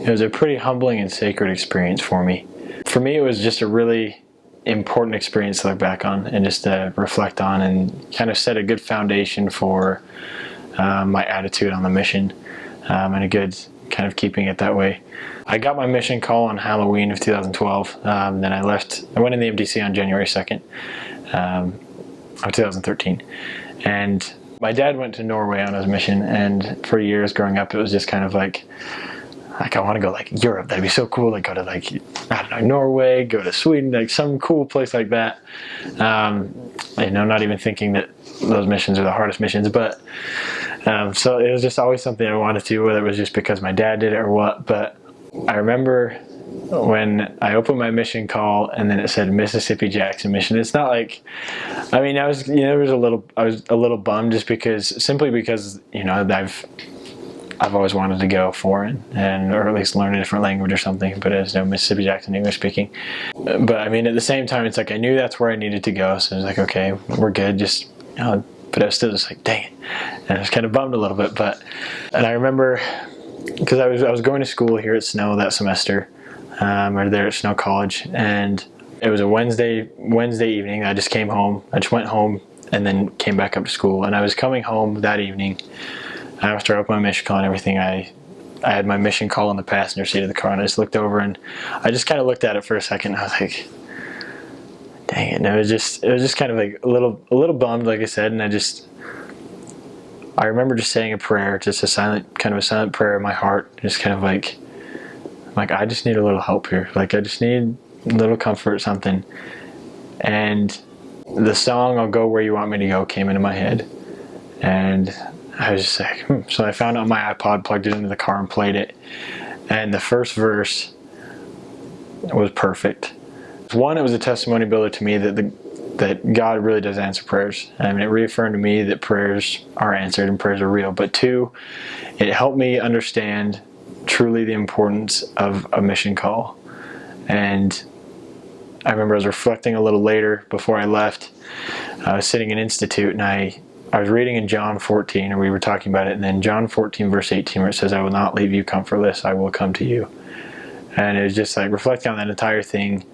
It was a pretty humbling and sacred experience for me. For me, it was just a really important experience to look back on and just to reflect on, and kind of set a good foundation for my attitude on the mission, and a good kind of keeping it that way. I got my mission call on Halloween of 2012. Then I went in the MDC on January 2nd of 2013. And my dad went to Norway on his mission, and for years growing up, it was just kind of like I want to go like Europe. That'd be so cool. Like go to I don't know, Norway, go to Sweden, like some cool place like that. Not even thinking that those missions are the hardest missions, but so it was just always something I wanted to, whether it was just because my dad did it or what. But I remember when I opened my mission call and then it said Mississippi Jackson mission. It's not like, I was a little bummed just simply because I've always wanted to go foreign, or at least learn a different language or something, but there's no Mississippi Jackson English speaking. But at the same time, it's like I knew that's where I needed to go, so I was like, okay, we're good, but I was still just like, dang it. And I was kind of bummed a little bit, and I remember, because I was going to school here at Snow that semester, or there at Snow College, and it was a Wednesday evening. I just went home and then came back up to school, and I was coming home that evening after I opened my mission call and everything. I had my mission call in the passenger seat of the car, and I just looked over and I just kind of looked at it for a second, and I was like, dang it. And it was just kind of like a little bummed, like I said. And I remember just saying a prayer, just a silent prayer in my heart, just kind of like I just need a little help here. Like I just need a little comfort, something. And the song "I'll Go Where You Want Me to Go" came into my head, and I was just like, So I found it on my iPod, plugged it into the car, and played it. And the first verse was perfect. One, it was a testimony builder to me that God really does answer prayers. It reaffirmed to me that prayers are answered and prayers are real. But two, it helped me understand truly the importance of a mission call. And I remember I was reflecting a little later before I left. I was sitting in Institute, and I was reading in John 14, and we were talking about it, and then John 14 verse 18, where it says, "I will not leave you comfortless, I will come to you." And it was just like reflecting on that entire thing.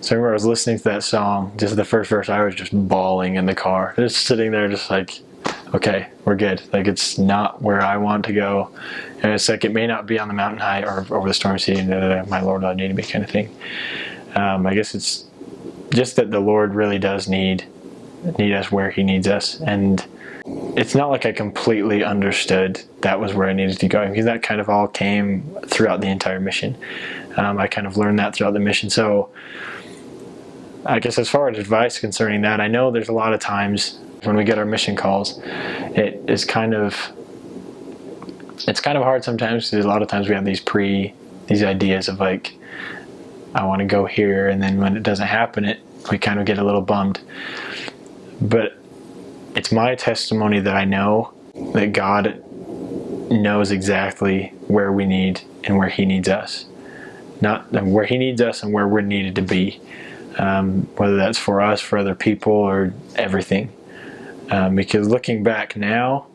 So I remember I was listening to that song, just the first verse, I was just bawling in the car, just sitting there just like, okay, we're good. Like it's not where I want to go. And it's like, it may not be on the mountain high or over the storm sea, my Lord, I need to be kind of thing. I guess it's just that the Lord really does need us where he needs us. And it's not like I completely understood that was where I needed to go, because that kind of all came throughout the entire mission. I kind of learned that throughout the mission. So I guess as far as advice concerning that, I know there's a lot of times when we get our mission calls, it's kind of hard sometimes, because a lot of times we have these ideas of like, I want to go here, and then when it doesn't happen, we kind of get a little bummed. But it's my testimony that I know that God knows exactly where we need and where he needs us. Not where he needs us and where we're needed to be. Whether that's for us, for other people, or everything. Because looking back now,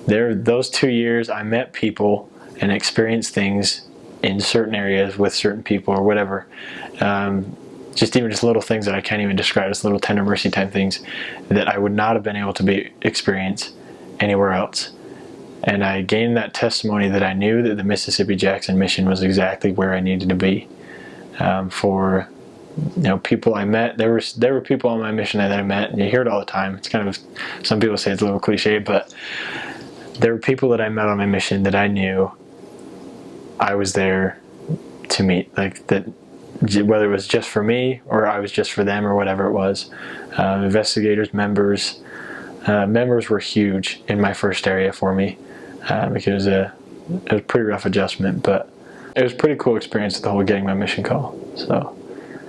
those 2 years I met people and experienced things in certain areas with certain people or whatever. Just little things that I can't even describe, just little tender mercy type things that I would not have been able to experience anywhere else. And I gained that testimony that I knew that the Mississippi Jackson mission was exactly where I needed to be. For people I met, there were people on my mission that I met, and you hear it all the time. It's kind of, some people say it's a little cliche, but there were people that I met on my mission that I knew I was there to meet, like that. Whether it was just for me or I was just for them or whatever it was. Investigators, members were huge in my first area for me, because it was a pretty rough adjustment, but it was a pretty cool experience, the whole getting my mission call. So